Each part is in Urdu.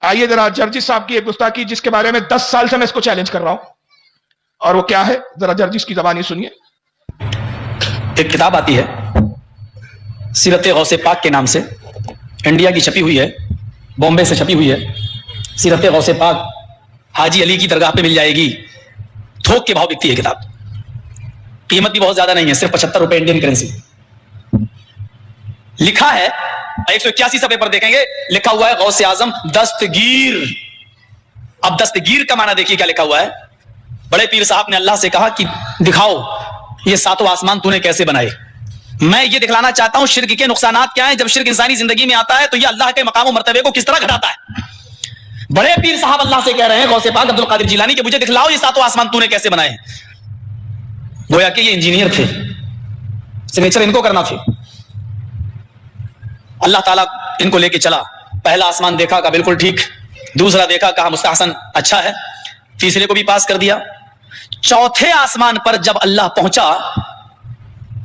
آئیے ذرا جرجس صاحب کی ایک گستاخی جس کے بارے میں 10 سال سے میں اس کو چیلنج کر رہا ہوں، اور وہ کیا ہے ذرا جرجس کی زبانی سنیے۔ ایک کتاب آتی ہے سیرت غوث پاک کے نام سے، انڈیا کی چھپی ہوئی ہے، بامبے سے چھپی ہوئی ہے۔ سیرت غوث پاک حاجی علی کی درگاہ پہ مل جائے گی، تھوک کے بھاؤ بکتی ہے کتاب، قیمت بھی بہت زیادہ نہیں ہے، صرف 75 روپے انڈین کرنسی۔ لکھا ہے 181 صفحے پر دیکھیں گے، لکھا ہوا ہے غوث اعظم دستگیر۔ اب دستگیر کا معنی دیکھیے کیا لکھا ہوا ہے۔ بڑے پیر صاحب نے اللہ سے کہا کہ دکھاؤ یہ ساتوں آسمان تو نے کیسے بنائے۔ میں یہ دکھلانا چاہتا ہوں شرک کے نقصانات کیا ہیں۔ جب شرک انسانی زندگی میں آتا ہے تو یہ اللہ کے مقام و مرتبے کو کس طرح گھٹاتا ہے۔ بڑے پیر صاحب اللہ سے کہہ رہے ہیں غوث پاک عبد القادر جیلانی کہ مجھے دکھلاؤ یہ ساتوں آسمان تو نے کیسے بنائے۔ گویا کہ یہ انجینئر تھے، سگنیچر ان کو کرنا تھے۔ اللہ تعالیٰ ان کو لے کے چلا، پہلا آسمان دیکھا کہا بالکل ٹھیک، دوسرا دیکھا کہا مستحسن اچھا ہے، تیسرے کو بھی پاس کر دیا، چوتھے آسمان پر جب اللہ پہنچا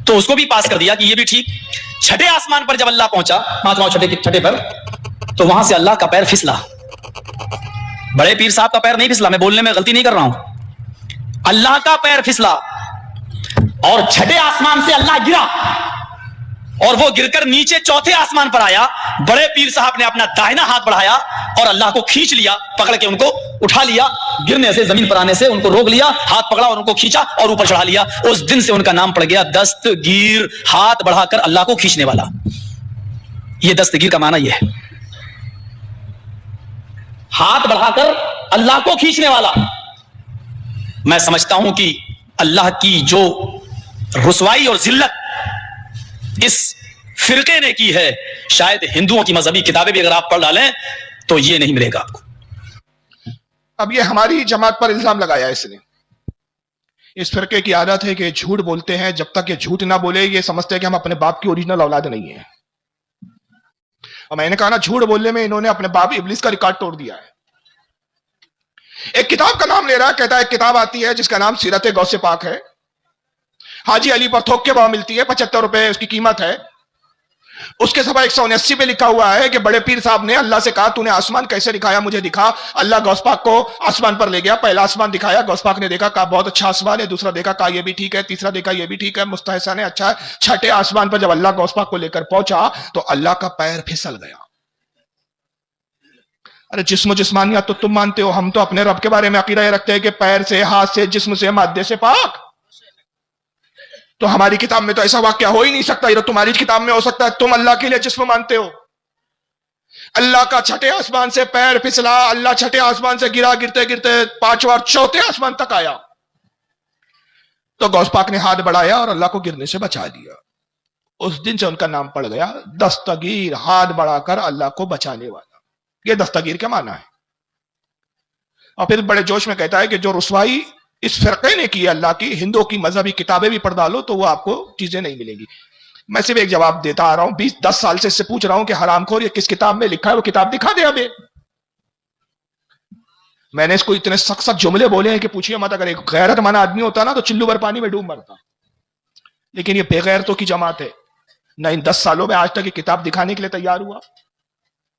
تو اس کو بھی پاس کر دیا کہ یہ بھی ٹھیک، چھٹے آسمان پر جب اللہ پہنچا، پانچواں چھٹے پر، تو وہاں سے اللہ کا پیر پھسلا۔ بڑے پیر صاحب کا پیر نہیں پھسلا، میں بولنے میں غلطی نہیں کر رہا ہوں، اللہ کا پیر پھسلا اور چھٹے آسمان سے اللہ گرا، اور وہ گر کر نیچے چوتھے آسمان پر آیا۔ بڑے پیر صاحب نے اپنا داہنا ہاتھ بڑھایا اور اللہ کو کھینچ لیا، پکڑ کے ان کو اٹھا لیا، گرنے سے زمین پر آنے سے ان کو روک لیا، ہاتھ پکڑا اور ان کو کھینچا اور اوپر چڑھا لیا۔ اس دن سے ان کا نام پڑ گیا دستگیر، ہاتھ بڑھا کر اللہ کو کھینچنے والا۔ یہ دستگیر کا معنی یہ ہے، ہاتھ بڑھا کر اللہ کو کھینچنے والا۔ میں سمجھتا ہوں کہ اللہ کی جو رسوائی اور ذلت اس فرقے نے کی ہے، شاید ہندوؤں کی مذہبی کتابیں بھی اگر آپ پڑھ ڈالیں تو یہ نہیں ملے گا آپ کو۔ اب یہ ہماری جماعت پر الزام لگایا اس نے، اس فرقے کی عادت ہے کہ جھوٹ بولتے ہیں، جب تک یہ جھوٹ نہ بولے یہ سمجھتے ہیں کہ ہم اپنے باپ کی اوریجنل اولاد نہیں ہیں۔ اور میں نے کہا نا جھوٹ بولنے میں انہوں نے اپنے باپ ابلیس کا ریکارڈ توڑ دیا ہے۔ ایک کتاب کا نام لے رہا ہے، کہتا ہے ایک کتاب آتی ہے جس کا نام سیرت غوث پاک ہے، حاجی علی پر تھوک کے بھاؤ ملتی ہے، 75 روپے اس کی قیمت ہے۔ اس کے صفحہ 179 پہ لکھا ہوا ہے کہ بڑے پیر صاحب نے اللہ سے کہا تو نے آسمان کیسے دکھایا، مجھے دکھا۔ اللہ غوث پاک کو آسمان پر لے گیا، پہلا آسمان دکھایا، غوث پاک نے دیکھا، کہا بہت اچھا آسمان ہے، دوسرا دیکھا، کہا یہ بھی ٹھیک ہے، تیسرا دیکھا یہ بھی ٹھیک ہے، مستحسن ہے، اچھا ہے۔ چھٹے آسمان پر جب اللہ غوث پاک کو لے کر پہنچا تو اللہ کا پیر پھسل گیا۔ ارے جسم و جسمانیات تو تم مانتے ہو، ہم تو اپنے رب کے بارے میں عقیدہ یہ رکھتے ہیں کہ پیر سے، ہاتھ سے، جسم سے، مادے سے پاک۔ تو ہماری کتاب میں تو ایسا واقعہ ہو ہی نہیں سکتا، یہ تو تمہاری کتاب میں ہو سکتا ہے، تم اللہ کے لیے جسم مانتے ہو۔ اللہ کا چھٹے آسمان سے پیر پھسلا، اللہ چھٹے آسمان سے گرا، گرتے گرتے پانچواں اور چوتھے آسمان تک آیا، تو غوث پاک نے ہاتھ بڑھایا اور اللہ کو گرنے سے بچا دیا۔ اس دن سے ان کا نام پڑ گیا دستگیر، ہاتھ بڑھا کر اللہ کو بچانے والا۔ یہ دستگیر کا معنی ہے۔ اور پھر بڑے جوش میں کہتا ہے کہ جو رسوائی اس فرقے نے کی اللہ کی، ہندوؤں کی مذہبی کتابیں بھی پڑھ ڈالو تو وہ آپ کو چیزیں نہیں ملیں گی۔ میں صرف ایک جواب دیتا آ رہا ہوں، 10 سال سے اس سے پوچھ رہا ہوں کہ حرام خور یہ کس کتاب میں لکھا ہے، وہ کتاب دکھا دے ابھی۔ میں نے اس کو اتنے سخت سخت جملے بولے ہیں کہ پوچھئے مت، اگر ایک غیرت مند آدمی ہوتا نا تو چلو بھر پانی میں ڈوب مرتا، لیکن یہ بے غیرتوں کی جماعت ہے، نہ ان 10 سالوں میں آج تک یہ کتاب دکھانے کے لیے تیار ہوا،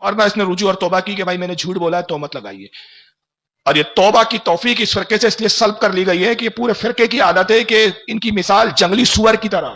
اور نہ اس نے رجوع اور توبہ کی کہ بھائی میں نے جھوٹ بولا ہے، تہمت لگائیے۔ اور یہ توبہ کی توفیق اس فرقے سے اس لیے سلب کر لی گئی ہے کہ یہ پورے فرقے کی عادت ہے کہ ان کی مثال جنگلی سور کی طرح